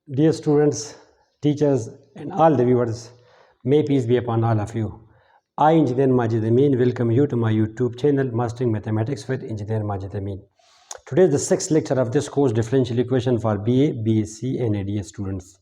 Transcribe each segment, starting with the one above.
Dear students, teachers, and all the viewers, may peace be upon all of you. I, Engineer Majid Amin, welcome you to my YouTube channel, Mastering Mathematics with Engineer Majid Amin. Today is the sixth lecture of this course, Differential Equation for BA, BSc, and ADA students.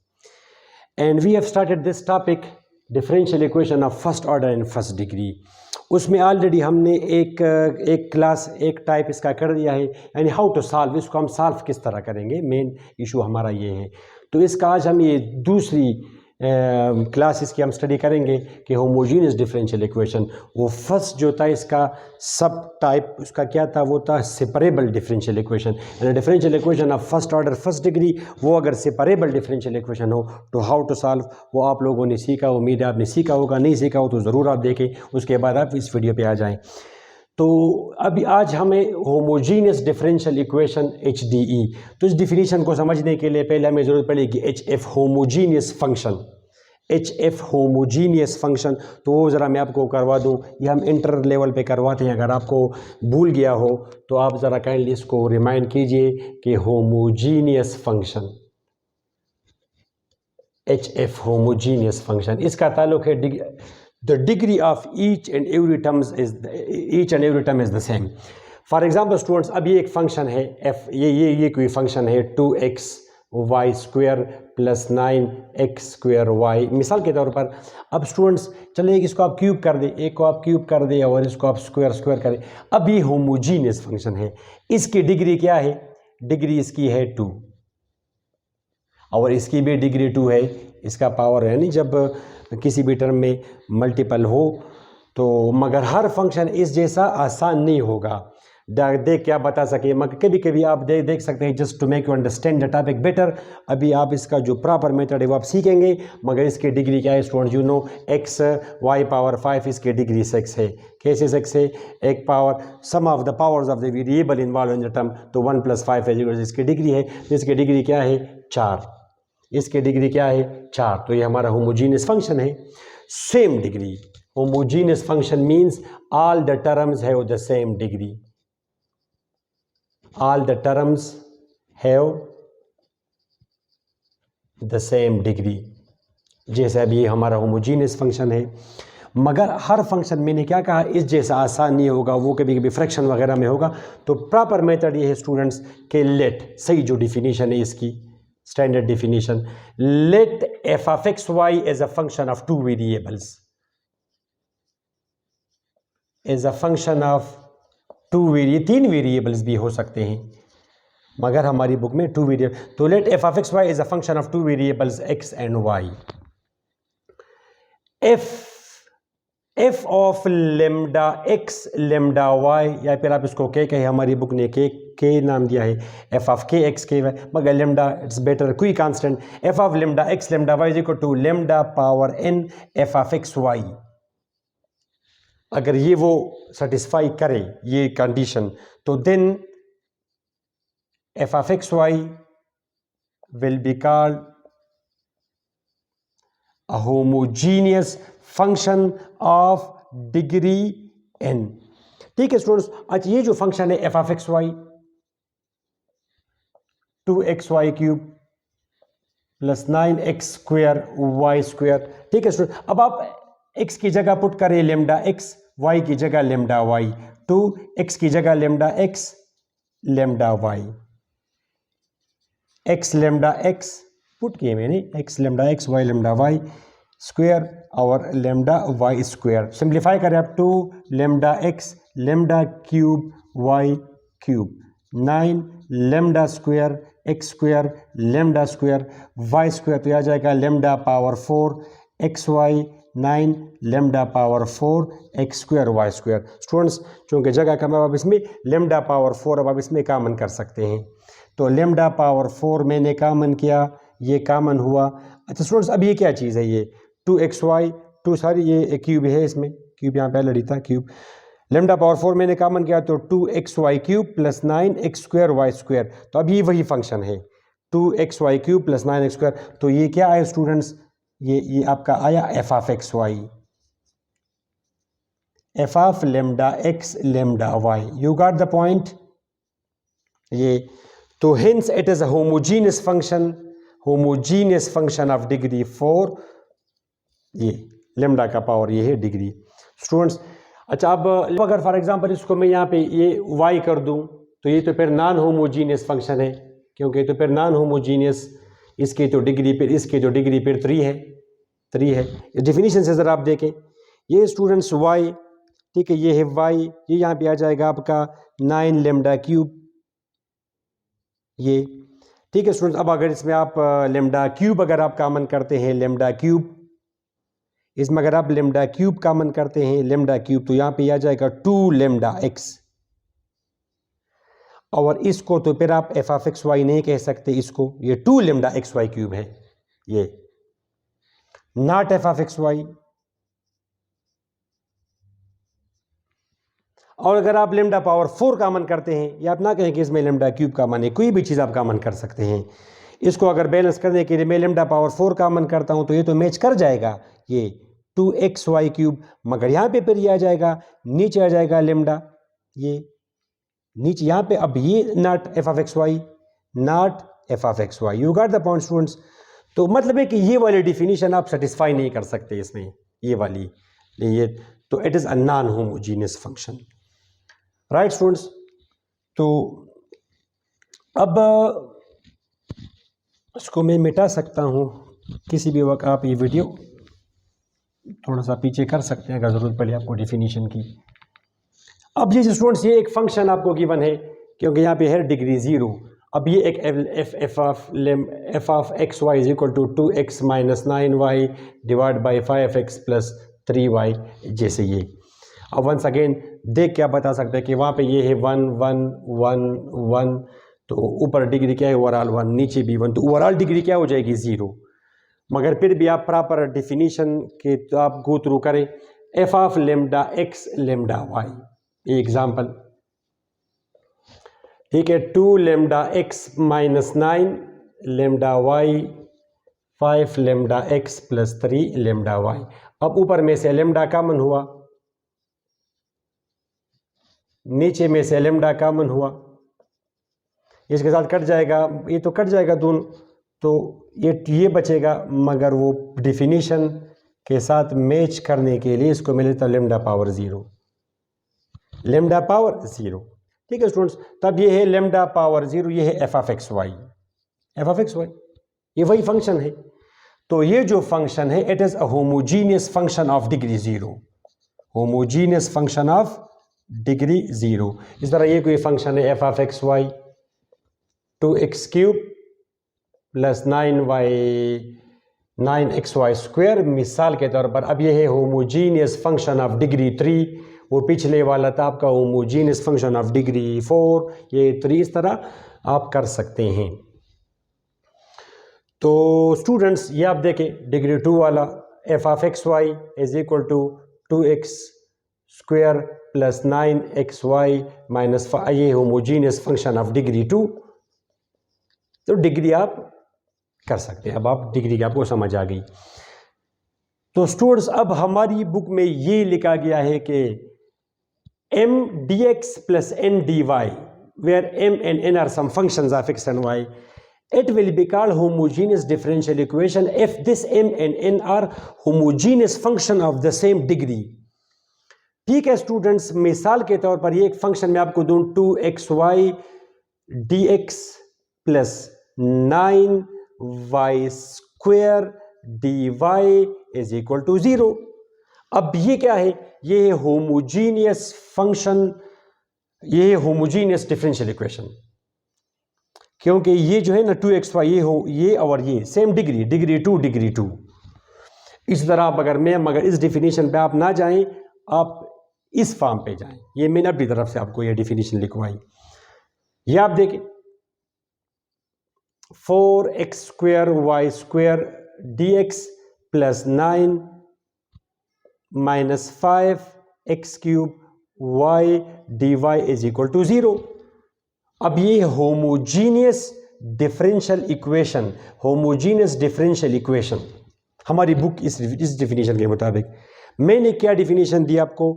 And we have started this topic, Differential Equation of First Order and First Degree. उसमें already हमने एक class एक type इसका कर दिया है, यानी how to solve, इसको हम सॉल्व किस तरह करेंगे, मेन इशू हमारा ये है। तो इसका आज हम ये दूसरी क्लास इसकी हम स्टडी करेंगे कि होमोजीनियस डिफरेंशियल इक्वेशन। वो फर्स्ट जो था इसका सब टाइप उसका क्या था, वो था सेपरेबल डिफरेंशियल इक्वेशन। यानी differential equation of first order first degree, वो अगर सेपरेबल डिफरेंशियल इक्वेशन हो तो हाउ टू सॉल्व, वो आप लोगों ने सीखा, उम्मीद है आपने सीखा होगा। नहीं सीखा हो तो ज़रूर आप देखें, उसके बाद आप इस वीडियो पर आ जाएँ। तो अभी आज हमें होमोजीनियस डिफरेंशियल इक्वेशन HDE, तो इस डिफिनीशन को समझने के लिए पहले हमें ज़रूरत पड़ेगी HF homogeneous function. HF homogeneous function, तो वो ज़रा मैं आपको करवा दूँ, ये हम इंटर लेवल पे करवाते हैं। अगर आपको भूल गया हो तो आप ज़रा काइंडली इसको रिमाइंड कीजिए कि homogeneous function, HF homogeneous function, इसका ताल्लुक है the degree of each and every term is the same. For example students, अब ये एक फंक्शन है f, ये कोई फंक्शन है 2x y square plus 9x square y, मिसाल के तौर पर। अब स्टूडेंट्स चलिए इसको आप क्यूब कर दें, एक को आप क्यूब कर दें और इसको आप स्क्वायर करें। अब ये होमोजीनियस फंक्शन है, इसकी डिग्री क्या है, डिग्री इसकी है 2 और इसकी भी डिग्री 2 है। इसका पावर है, नहीं जब किसी भी टर्म में मल्टीपल हो तो, मगर हर फंक्शन इस जैसा आसान नहीं होगा। देख क्या बता सके, मगर कभी कभी आप देख सकते हैं, just to make you understand the topic better. अभी आप इसका जो प्रॉपर मेथड है वो आप सीखेंगे, मगर इसकी डिग्री क्या है students, you know x y power 5, इसकी डिग्री 6 है। कैसे 6 है, एक power sum of the powers of the variable involve in the term, तो 1 + 5 है इसकी डिग्री है। इसकी डिग्री क्या है 4, इसकी डिग्री क्या है 4, तो ये हमारा होमोजीनियस फंक्शन है। Same degree, homogeneous function means all the terms have the same degree, all the terms have the same degree. जैसे अभी ये हमारा होमोजीनियस फंक्शन है, मगर हर फंक्शन मैंने क्या कहा इस जैसा आसान नहीं होगा, वो कभी कभी फ्रैक्शन वगैरह में होगा। तो प्रॉपर मेथड ये है स्टूडेंट्स के लेट, सही जो डिफिनीशन है इसकी standard definition, let f of x y as a function of two variables, as a function of तीन वेरिएबल्स भी हो सकते हैं, मगर हमारी बुक में 2 वेरिएबल। तो let f of x y is a function of 2 variables x and y, f of lambda x lambda y, या फिर आप इसको k कहे, हमारी बुक ने k नाम दिया है, f of k x k y, मगर lambda इट्स बेटर, कोई constant. f of lambda x lambda y is equal to lambda power n f of x y। अगर ये वो सेटिस्फाई करे ये कंडीशन, तो then f of x y will be called a homogeneous function of degree n। ठीक है students, अच्छा ये जो फंक्शन है f of x y 2xy cube plus 9x square y square, ठीक है स्टूडेंट। अब आप x की जगह पुट करें लेमडा x, y की जगह लेमडा y, 2x की जगह lambda x lambda y, x lambda x put किए मैंने, x lambda x y lambda y square और लेमडा y स्क्वायर। सिंप्लीफाई करें आप 2 lambda x lambda cube y cube, 9 lambda square x square lambda square y square, तो आ जाएगा lambda power 4 x y 9 lambda power 4 x square y square. Students चूँकि जगह कम है, अब इसमें लेमडा पावर 4 अब आप इसमें कॉमन कर सकते हैं, तो लेमडा पावर 4 मैंने कॉमन किया, ये कॉमन हुआ। अच्छा स्टूडेंट्स अब ये क्या चीज़ है, ये 2xy 2 सारी ये क्यूब है, इसमें क्यूब यहाँ पहले था क्यूब, लेमडा पावर 4 मैंने कॉमन किया तो 2xy cube plus 9x square y square, तो अभी वही फंक्शन है 2xy cube plus 9x square. तो ये क्या आया स्टूडेंट्स, ये आपका आया f of x y, f of lambda x lambda y। You got the point? ये तो hence it is a homogeneous function homogeneous function of degree 4, ये लेमडा का पावर ये है डिग्री स्टूडेंट्स। अच्छा, अब अगर फॉर एग्जांपल इसको मैं यहाँ पे ये y कर दूं तो ये तो फिर नॉन होमोजीनियस फंक्शन है, क्योंकि तो फिर नॉन होमोजीनियस, इसकी तो डिग्री फिर 3 है। डेफिनेशन से ज़रा आप देखें, ये स्टूडेंट्स y, ठीक है, ये है y, ये यहाँ पे आ जाएगा आपका 9 लेमडा क्यूब, ये ठीक है स्टूडेंट्स। अब अगर इसमें आप लेमडा क्यूब अगर आप कॉमन करते हैं, लेमडा क्यूब, इसमें अगर आप लेमडा क्यूब कॉमन करते हैं, लेमडा क्यूब, तो यहाँ पे आ जाएगा 2 लेमडा x, और इसको तो फिर आप एफ ऑफ एक्स वाई नहीं कह सकते, इसको ये 2 लेमडा एक्स वाई क्यूब है, ये not F of X Y. और अगर आप लेमडा पावर 4 कॉमन करते हैं, या आप ना कहें कि इसमें लेमडा क्यूब कॉमन है, कोई भी चीज़ आप कॉमन कर सकते हैं, इसको अगर बैलेंस करने के लिए मैं लेमडा पावर 4 कॉमन करता हूं तो ये तो मैच कर जाएगा, ये 2xy क्यूब, मगर यहाँ पे फिर ये आ जाएगा, नीचे आ जाएगा लेमडा, ये नीचे यहाँ पे, अब ये not F of X Y, not F of X Y, you got the point students. तो मतलब है कि ये वाली डिफिनीशन आप सेटिस्फाई नहीं कर सकते इसमें, ये वाली, ये तो it is a non homogeneous function, right students. तो अब इसको मैं मिटा सकता हूँ किसी भी वक्त, आप ये वीडियो थोड़ा सा पीछे कर सकते हैं अगर ज़रूरत पड़े आपको डिफिनीशन की। अब ये स्टूडेंट्स, ये एक फंक्शन आपको गिवन है, क्योंकि यहाँ पे है डिग्री 0। अब ये एक F of X Y is equal to 2x minus 9y divide by 5x plus 3y, जैसे ये। अब वंस अगेन देख के आप बता सकते हैं कि वहाँ पे ये है 1 1 1 1, तो ऊपर डिग्री क्या है ओवरऑल 1, नीचे भी 1, तो ओवरऑल डिग्री क्या हो जाएगी 0। मगर फिर भी आप प्रॉपर डिफिनीशन के तो आप गो थ्रू करें, F of lambda X lambda Y, example, ठीक है, 2 lambda X minus 9 lambda Y 5 lambda X plus 3 lambda Y. अब ऊपर में से लेमडा कॉमन हुआ, नीचे में से लेमडा कॉमन हुआ, इसके साथ कट जाएगा, ये तो कट जाएगा दोनों, तो ये बचेगा, मगर वो डिफिनीशन के साथ मैच करने के लिए इसको मिले तो लेमडा पावर 0, लेमडा पावर 0, ठीक है स्टूडेंट्स। तब ये है लेमडा पावर 0, ये है F of X Y, F of X Y ये वही फंक्शन है। तो ये जो फंक्शन है it is a homogeneous function of degree 0, homogeneous function of degree 0। इस तरह ये कोई फंक्शन है F of X Y 2x cube plus 9xy square, मिसाल के तौर पर। अब ये है होमोजीनियस फंक्शन ऑफ डिग्री 3, वो पिछले वाला था आपका होमोजीनियस फंक्शन ऑफ डिग्री 4, ये 3, इस तरह आप कर सकते हैं। तो स्टूडेंट्स ये आप देखें डिग्री 2 वाला F of X Y is equal to 2x square plus 9xy minus 5, ये होमोजीनियस फंक्शन ऑफ डिग्री 2। तो डिग्री आप कर सकते हैं, अब आप डिग्री की आपको समझ आ गई। तो स्टूडेंट्स अब हमारी बुक में ये लिखा गया है कि m dx plus n dy, where m and n are some functions of x and y, it will be called homogeneous differential equation if this m and n are homogeneous function of the same degree। ठीक है students, मिसाल के तौर पर ये एक function में आपको दूं 2xy dx plus 9y square dy is equal to 0। अब ये क्या है, ये है होमोजीनियस फंक्शन, ये है होमोजीनियस डिफरेंशियल इक्वेशन, क्योंकि ये जो है ना 2xy ये और ये सेम डिग्री, डिग्री 2 डिग्री 2। इस तरह आप मगर इस डिफिनीशन पे आप ना जाएं, आप इस फॉर्म पे जाएं। ये मैंने अपनी तरफ से आपको ये डिफिनीशन लिखवाई। ये आप देखें 4x square y square dx plus 9 minus 5x cube y dy is equal to 0। अब ये homogeneous differential equation, homogeneous differential equation हमारी बुक इस डिफिनीशन के मुताबिक, मैंने क्या डिफिनीशन दी आपको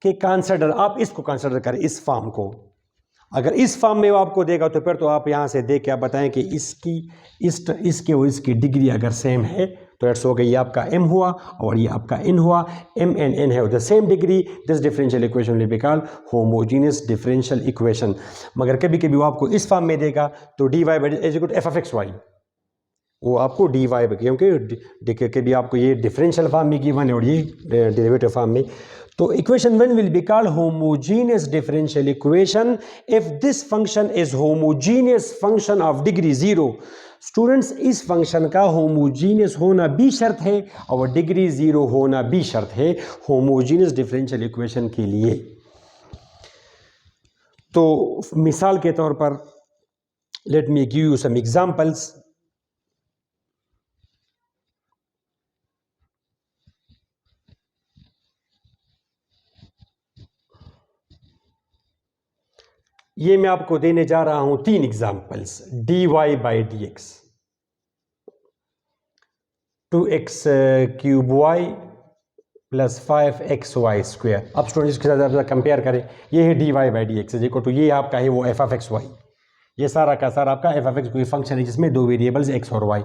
कि कंसीडर, आप इसको कंसीडर करें, इस फॉर्म को, अगर इस फॉर्म में वो आपको देगा तो फिर तो आप यहाँ से देख के आप बताएं कि इसके और इसकी डिग्री अगर सेम है तो इट्स हो गई, ये आपका m हुआ और ये आपका n हुआ, m एंड n है the same degree, this differential equation will be called homogeneous differential equation. मगर कभी कभी वो आपको इस फॉर्म में देगा तो dy is equal to F of X Y, वो आपको dy, क्योंकि कभी आपको ये डिफरेंशियल फॉर्म में गिवन है और ये डेरिवेटिव फॉर्म में, तो equation 1 will be called homogeneous differential equation if this function is homogeneous function of degree 0। Students, इस फंक्शन का होमोजीनियस होना भी शर्त है और डिग्री 0 होना भी शर्त है होमोजीनियस डिफरेंशियल इक्वेशन के लिए। तो मिसाल के तौर पर let me give you some examples. ये मैं आपको देने जा रहा हूं 3 examples. dy by D X, 2x cube Y plus 5x Y square. अब स्टूडेंट इसके साथ कंपेयर करें, ये है dy बाई डी एक्स देखो, तो ये आपका है वो एफ ऑफ एक्स वाई, ये सारा का सारा आपका एफ ऑफ एक्स कोई फंक्शन है जिसमें 2 वेरिएबल्स x और y।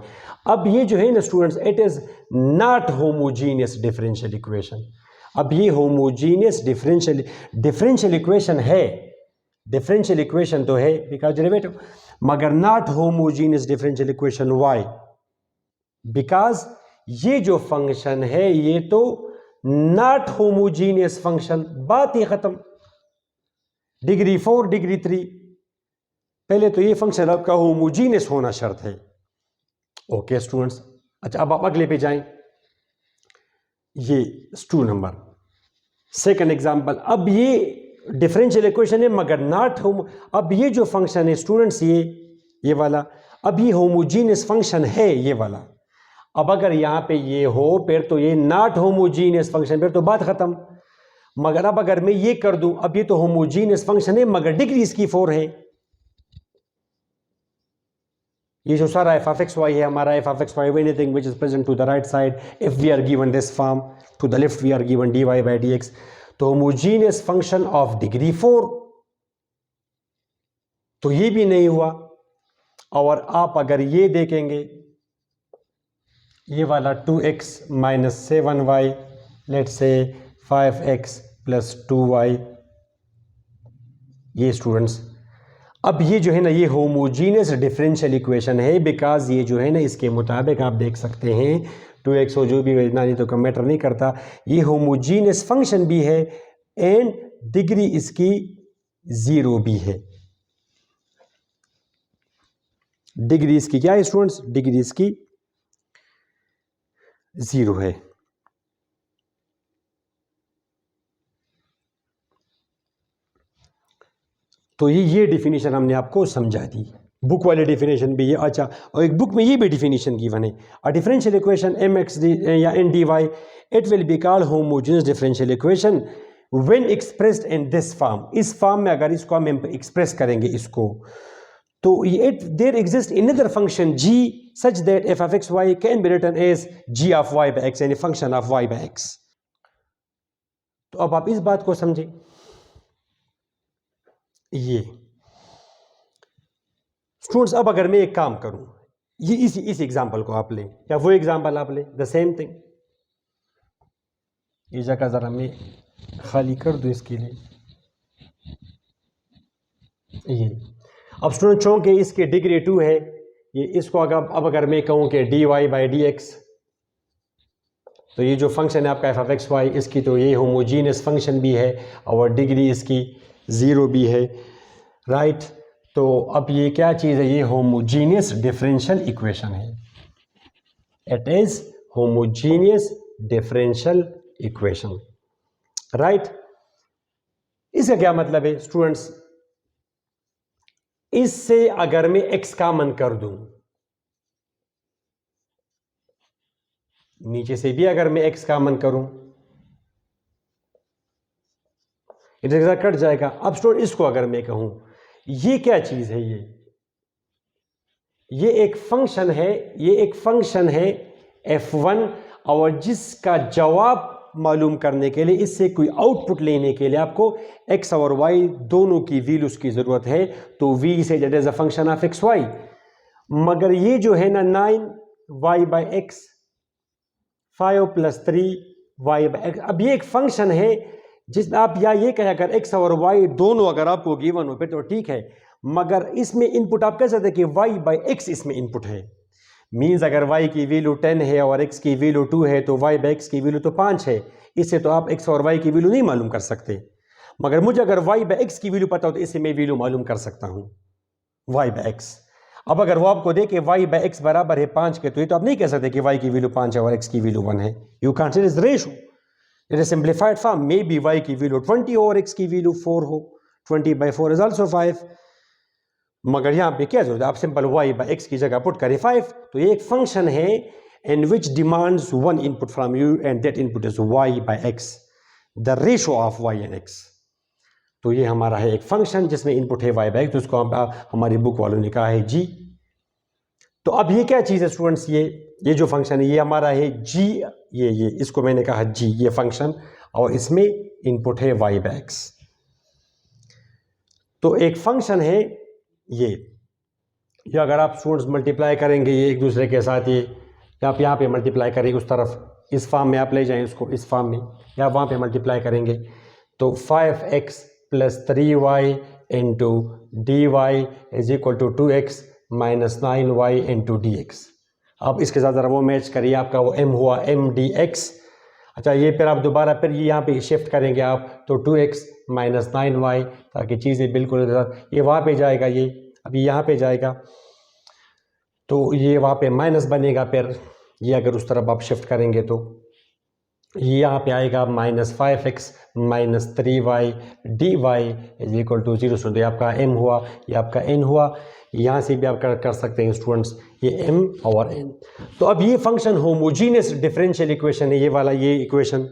अब ये जो है ना students, it is not homogeneous differential equation. अब ये होमोजीनियस डिफरेंशियल इक्वेशन है, डिफरेंशियल इक्वेशन तो है बिकॉज डेरिवेटिव, मगर not homogeneous differential equation Y, because ये जो फंक्शन है ये तो नॉट होमोजीनियस फंक्शन, बात ही खत्म। डिग्री 4 डिग्री 3, पहले तो ये फंक्शन आपका होमोजीनियस होना शर्त है। ओके स्टूडेंट्स, अच्छा अब आप अगले पे जाएं, ये 2 नंबर सेकंड एग्जांपल। अब ये डिफरेंशियल इक्वेशन है मगर नॉट होमो, अब ये जो फंक्शन है स्टूडेंट्स ये वाला, अब ये होमोजीनियस फंक्शन है ये वाला। अब अगर यहाँ पे ये हो फिर तो ये नॉट होमोजीनियस फंक्शन, फिर तो बात खत्म। मगर अब अगर मैं ये कर दूं, अब ये तो होमोजीनियस फंक्शन है मगर डिग्री इसकी 4 है। ये जो सारा एफ ऑफ एक्स वाई है हमारा, F of X Y anything which is present to the right side if we are given this form, to the left we are given dy by D X, तो homogeneous function of degree 4, तो ये भी नहीं हुआ। और आप अगर ये देखेंगे, ये वाला 2x माइनस 7y लेट से 5x प्लस 2y, ये स्टूडेंट्स, अब ये जो है ना ये होमोजीनियस डिफरेंशियल इक्वेशन है बिकॉज ये जो है ना इसके मुताबिक आप देख सकते हैं 2x हो जो भी इतना नहीं तो मैटर नहीं करता, ये होमोजीनियस फंक्शन भी है एंड डिग्री इसकी 0 भी है। डिग्री इसकी क्या है स्टूडेंट्स, डिग्री इसकी 0 है। तो ये डिफिनीशन हमने आपको समझा दी, बुक वाली डिफिनीशन भी ये। अच्छा, और एक बुक में ये भी डिफिनीशन गिवन है, अ डिफरेंशियल इक्वेशन mx या n dy it will be called homogeneous differential equation when expressed in this form. इस फॉर्म में अगर इसको हम एक्सप्रेस करेंगे इसको, तो it there exist another function g such that f of x y can be written as g of y by x, यानी function of y by x। तो अब आप इस बात को समझें, ये स्टूडेंट्स अब अगर मैं एक काम करूं, ये इस एग्जांपल को आप लें या वो एग्जांपल आप लें, द सेम थिंग। ये जगह जरा मैं खाली कर दूं इसके लिए, ये अब स्टूडेंट चूंकि इसके डिग्री 2 है, ये इसको अब अगर मैं कहूं कि dy बाई डी एक्स, तो ये जो फंक्शन है आपका एफ ऑफ एक्स वाई, इसकी तो ये होमोजीनियस फंक्शन भी है और डिग्री इसकी 0 भी है, राइट। तो अब ये क्या चीज़ है, ये होमोजीनियस डिफरेंशियल इक्वेशन है, it is homogeneous differential equation, right. इसका क्या मतलब है स्टूडेंट्स, इससे अगर मैं x कॉमन कर दूं, नीचे से भी अगर मैं x कॉमन करूं, इधर कट जाएगा। अब स्टूडेंट इसको अगर मैं कहूं, ये क्या चीज है, ये एक फंक्शन है, ये एक फंक्शन है f1 और जिसका जवाब मालूम करने के लिए, इससे कोई आउटपुट लेने के लिए आपको x और y दोनों की वैल्यूज की ज़रूरत है। तो v से that is a function of X Y. मगर ये जो है ना 9y/x 5 + 3y/x, अब ये एक फंक्शन है जिसमें आप या ये कहें अगर x और y दोनों अगर आपको गिवन हो फिर तो ठीक है, मगर इसमें इनपुट आप कह सकते हैं कि y/x इसमें इनपुट है। मीन्स अगर y की वैल्यू 10 है और x की वैल्यू 2 है तो y/x की वैल्यू तो 5 है। इससे तो आप x और y की वैल्यू नहीं मालूम कर सकते, मगर मुझे अगर y/x की वैल्यू पता हो तो इससे मैं वैल्यू मालूम कर सकता हूं y/x। अब अगर वो आपको दे कि y/x बराबर है 5 के, तो ये तो आप नहीं कह सकते कि y की वैल्यू 5 है और x की वैल्यू 1 है। You can say this ratio in a simplified form, may be y की वैल्यू 20 हो और x की वैल्यू 4 हो। 20/4 इज आल्सो 5। मगर यहाँ पे क्या जरूरत है, आप सिंपल y/x की जगह पुट करें 5। तो ये एक फंक्शन है in which demands one input from you and that input is y/x, the ratio of y and x। तो ये हमारा है एक फंक्शन जिसमें इनपुट है y/x, तो उसको हमारी बुक वालों ने कहा है g। तो अब ये क्या चीज़ है स्टूडेंट्स, ये जो फंक्शन है ये हमारा है g, ये इसको मैंने कहा g, ये फंक्शन, और इसमें इनपुट है y/x। तो एक फंक्शन है ये अगर आप स्टूडेंट्स मल्टीप्लाई करेंगे ये एक दूसरे के साथ, ये आप यहाँ पे मल्टीप्लाई करेंगे उस तरफ, इस फॉर्म में आप ले जाएं इसको, इस फॉर्म में, या वहाँ पे मल्टीप्लाई करेंगे तो 5x + 3y into dy is equal to 2x - 9y into dx। अब इसके साथ ज़रा वो मैच करिए, आपका वो m हुआ m dx। अच्छा, ये फिर आप दोबारा फिर ये यहाँ पे शिफ्ट करेंगे आप, तो 2x - 9y, ताकि चीज़ें बिल्कुल ये वहाँ पे जाएगा, ये अभी यहाँ पे जाएगा, तो ये वहाँ पे माइनस बनेगा। फिर ये अगर उस तरफ आप शिफ्ट करेंगे तो ये यहाँ पे आएगा -5x - 3y dy is equal to 0। तो ये आपका m हुआ, ये आपका n हुआ। यहाँ से भी आप कर सकते हैं स्टूडेंट्स, ये m और n। तो अब ये फंक्शन होमोजीनियस डिफरेंशियल इक्वेशन है, ये वाला, ये equation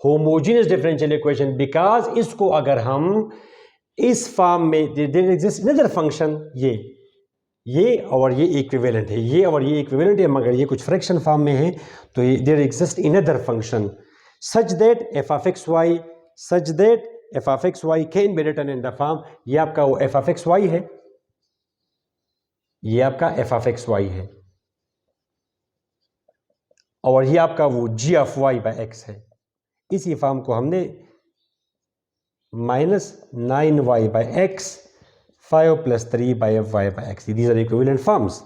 homogeneous differential equation, because इसको अगर हम इस फॉर्म में, देयर एग्जिस्ट अनदर फंक्शन, ये और ये इक्विवेलेंट है, ये और ये इक्विवेलेंट है, मगर ये कुछ फ्रैक्शन फॉर्म में है। तो ये there exist another function such that f of x y can be written in the form, ये आपका वो f of x y है, ये आपका f of x y है, और ये आपका वो g of y/x है। इसी फॉर्म को हमने -9y/x 5 + 3y/x, these are equivalent forms.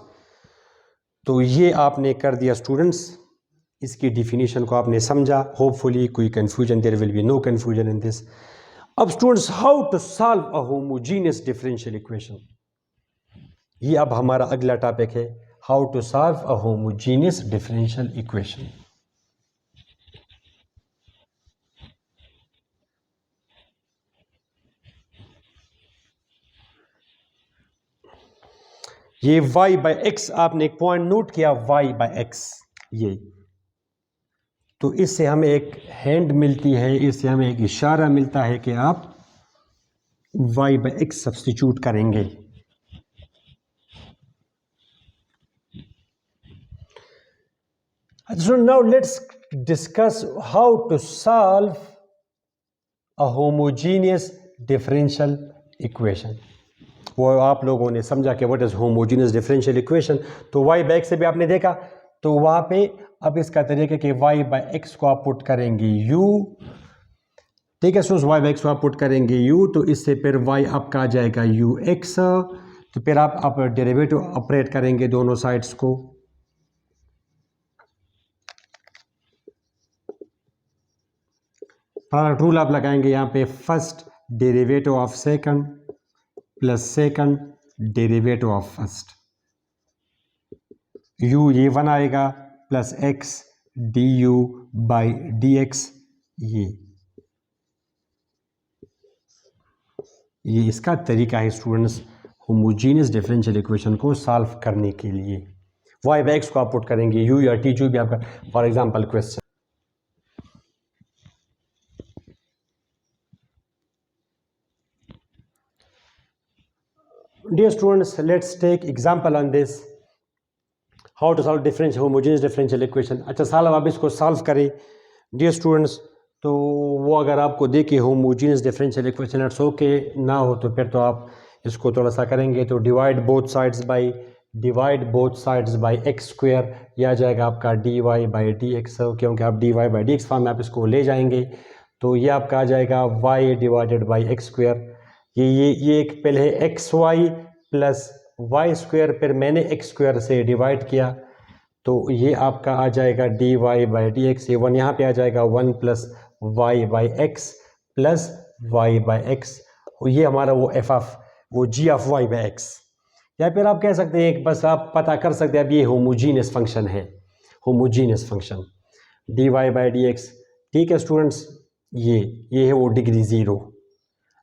तो ये आपने कर दिया स्टूडेंट्स, इसकी डिफिनीशन को आपने समझा। होपफुली कोई confusion, there will be no confusion in this. अब students, how to solve a homogeneous differential equation, ये अब हमारा अगला टॉपिक है, how to solve a homogeneous differential equation. ये y/x आपने एक पॉइंट नोट किया, y/x, ये तो इससे हमें एक हैंड मिलती है, इससे हमें एक इशारा मिलता है कि आप y/x सब्स्टिट्यूट करेंगे। So now let's discuss how to solve a homogeneous differential equation। वो आप लोगों ने समझा कि what is homogeneous differential equation. तो y/x से भी आपने देखा, तो वहाँ पे अब इसका तरीका कि y/x को आप पुट करेंगे u, ठीक है। सो y/x को आप पुट करेंगे u, तो इससे फिर y आपका आ जाएगा ux, तो फिर आप डेरिवेटिव ऑपरेट करेंगे दोनों साइड्स को, प्रोडक्ट रूल आप लगाएंगे यहाँ पे, first derivative of second plus second derivative of first, u ये 1 आएगा प्लस x du/dx, ये इसका तरीका है स्टूडेंट्स होमोजीनियस डिफरेंशियल इक्वेशन को सॉल्व करने के लिए। y/x को आप पुट करेंगे u या t, जो भी आपका, for example question. Dear students, let's take example on this, how to solve homogeneous differential equation। अच्छा, साल अब इसको सॉल्व करें। Dear students, तो वो अगर आपको देखे homogeneous differential equation it's okay, ना हो तो फिर तो आप इसको थोड़ा सा करेंगे तो divide both sides by X square, यह आ जाएगा आपका D Y by D X, क्योंकि आप D Y by D X form में आप इसको ले जाएंगे तो ये आपका आ जाएगा Y divided by X square. ये एक पहले है X Y plus Y square, फिर मैंने एक्स स्क्वायर से डिवाइड किया तो ये आपका आ जाएगा D Y by D X, ये वन यहाँ पे आ जाएगा one plus Y by X plus Y by X, ये हमारा वो G of Y by X. या फिर आप कह सकते हैं बस आप पता कर सकते हैं अब ये होमोजीनियस फंक्शन है, homogeneous function D Y by D X. ठीक है स्टूडेंट्स, ये है वो degree zero,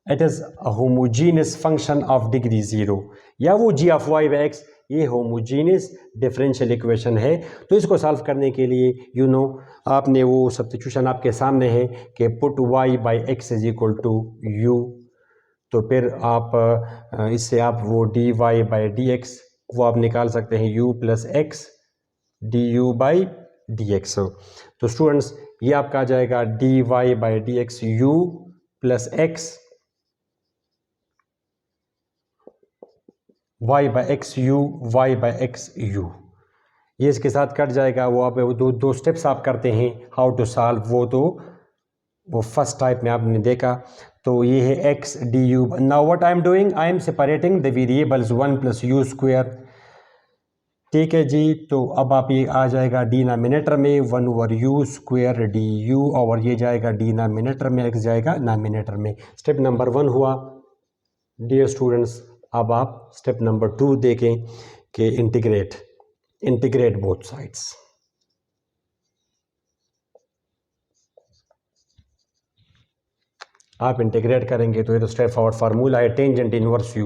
it is a homogeneous function of degree zero, या वो G of Y by X ये होमोजीनियस डिफरेंशियल इक्वेशन है। तो इसको सॉल्व करने के लिए आपने वो सब्स्टिट्यूशन आपके सामने है कि put y by x is equal to U, तो फिर आप इससे आप वो D Y by D X वो आप निकाल सकते हैं u plus X D U by D X. तो स्टूडेंट्स ये आपका आ जाएगा D Y by D X U plus X y by X U Y by X U, ये इसके साथ कट जाएगा। वो आप दो स्टेप्स आप करते हैं हाउ टू सॉल्व, वो फर्स्ट टाइप में आपने देखा। तो ये है x D you. Now what I am doing, I am separating the variables one plus you square. ठीक है जी, तो अब आप ये आ जाएगा डिनोमिनेटर में one over you square D you, और ये जाएगा डिनोमिनेटर में, एक्स जाएगा नोमिनेटर में। स्टेप नंबर 1 हुआ। डियर स्टूडेंट्स अब आप स्टेप नंबर 2 देखें कि इंटीग्रेट बोथ साइड्स। आप इंटीग्रेट करेंगे तो ये तो स्ट्रेट फॉरवर्ड फार्मूला है टेंजेंट इनवर्स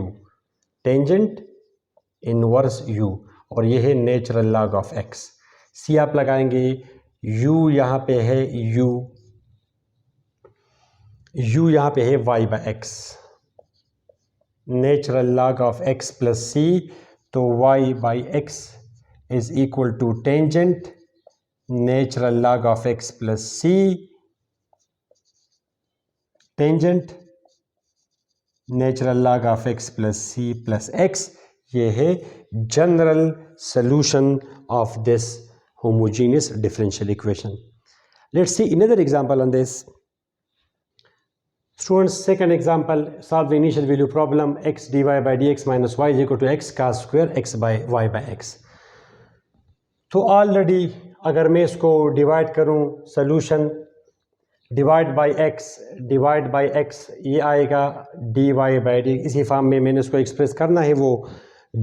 यू, और ये है नेचुरल लॉग ऑफ एक्स। सी आप लगाएंगे, u यहाँ पे है u यहाँ पे है y by x, natural log of x plus c, तो y by x is equal to tangent natural log of x plus c, tangent natural log of x plus c plus x. ये है general solution of this homogeneous differential equation. Let's see another example on this. Students, second example, solve the initial value problem x dy by dx minus y is equal to x cos square x by y by x. तो already अगर मैं इसको divide करूं, solution divide by x ये आएगा dy by dx, इसी form में मैंने इसको एक्सप्रेस करना है, वो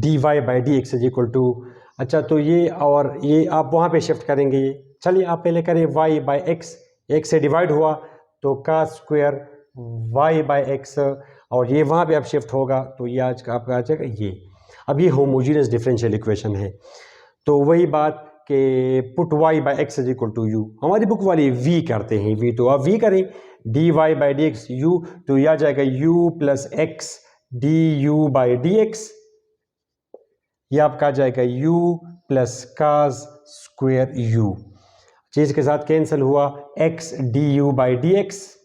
dy by dx is equal to, अच्छा तो ये और ये आप वहाँ पे शिफ्ट करेंगे। चलिए आप पहले करें y बाई एक्स से डिवाइड हुआ तो cos square y by x, और ये वहाँ पे अब शिफ्ट होगा तो ये आज का आपका आ जाएगा ये। अब ये होमोजीनियस डिफरेंशियल इक्वेशन है, तो वही बात कि put y by x is equal to U, हमारी बुक वाली v करते हैं, v तो आप v करें dy by D X you, तो यह आ जाएगा u plus X D U by D X, ये आपका आ जाएगा u प्लस काज स्क्वेयर u, चीज के साथ कैंसिल हुआ x D U by D x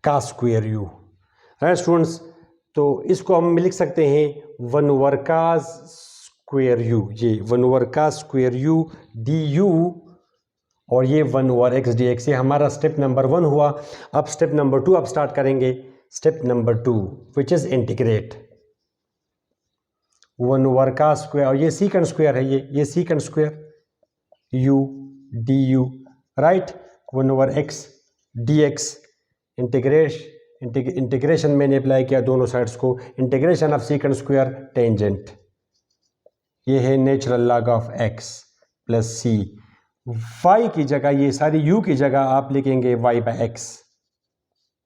का स्क्वेयर u। राइट स्टूडेंट्स, तो इसको हम लिख सकते हैं 1 ओवर काज स्क्वेयर u, ये 1 over cause square u D you, और ये 1 ओवर एक्स डी एक्स। ये हमारा स्टेप नंबर 1 हुआ। अब स्टेप नंबर 2 अब स्टार्ट करेंगे। Step number 2 which is integrate 1 over का स्क्वायर, और ये सीकंड स्क्वायर है, ये secant square u D U, right 1 over X D X. Integration मैंने अप्लाई किया दोनों साइड्स को, integration of secant square tangent, ये है natural log of x plus C, y की जगह ये सारी u की जगह आप लिखेंगे y by x.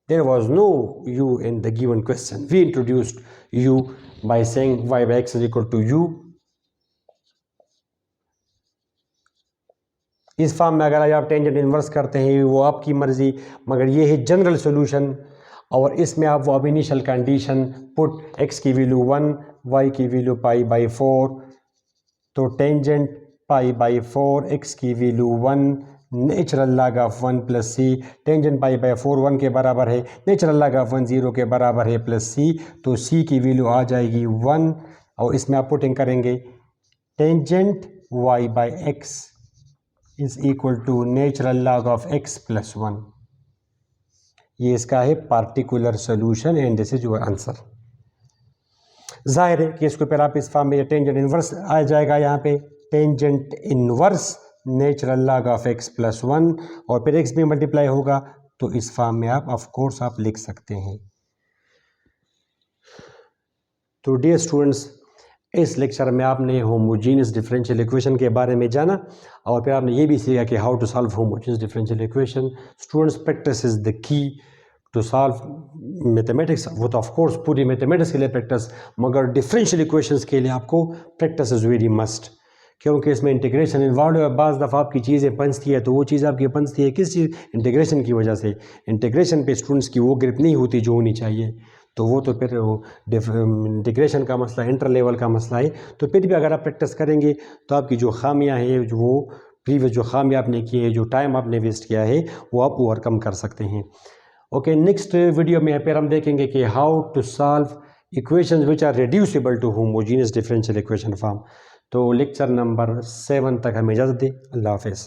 There was no u in the given question. We introduced u by saying y by x is equal to u. इस form में अगर आप टेंजेंट इन्वर्स करते हैं वो आपकी मर्जी, मगर ये है जनरल सॉल्यूशन, और इसमें आप वो अब इनिशियल कंडीशन पुट x की वैल्यू 1, y की वैल्यू पाई बाई 4, तो टेंजेंट पाई बाई 4, एक्स की value 1, natural log of 1 plus c, tangent pi by 4 1 के बराबर है, नेचुरल लॉग ऑफ 1 0 के बराबर है प्लस सी, तो सी की वैल्यू आ जाएगी 1 और इसमें आप पुटिंग करेंगे tangent y by x is equal to natural log of x plus 1। ये इसका है particular solution and this is your answer. जाहिर है कि इसको फिर आप इस फॉर्म में टेंजेंट इनवर्स आ जाएगा, यहाँ पे tangent inverse natural log of x plus 1 और फिर एक्स में मल्टीप्लाई होगा, तो इस फॉर्म में आप ऑफ कोर्स आप लिख सकते हैं। तो डियर स्टूडेंट्स, इस लेक्चर में आपने होमोजीनियस डिफरेंशियल इक्वेशन के बारे में जाना और फिर आपने ये भी सीखा कि how to solve homogeneous differential equation. Students, practice is the key to solve mathematics. वो तो ऑफ कोर्स पूरी मैथमेटिक्स के लिए प्रैक्टिस, मगर डिफरेंशियल इक्वेशंस के लिए आपको प्रैक्टिस इज़ वेरी मस्ट, क्योंकि इसमें इंटीग्रेशन इन्वॉल्व है। बाज़ दफ़ा आपकी चीज़ें पंचती है, तो वो चीज़ आपकी पंचती है किस चीज़, इंटीग्रेशन की वजह से। इंटीग्रेशन पे स्टूडेंट्स की वो ग्रिप नहीं होती जो होनी चाहिए, तो वो तो फिर वो इंटीग्रेशन का मसला, इंटर लेवल का मसला है। तो फिर भी अगर आप प्रैक्टिस करेंगे तो आपकी जो खामियां हैं, जो वो प्रीवियस जो खामियां आपने की है, जो टाइम आपने वेस्ट किया है, वो आप ओवरकम कर सकते हैं। ओके, नेक्स्ट वीडियो में फिर हम देखेंगे कि how to solve equations which are reducible to homogeneous differential equation form. तो लेक्चर नंबर 7 तक हमें इजाज़त दें। अल्लाह हाफ़िज़।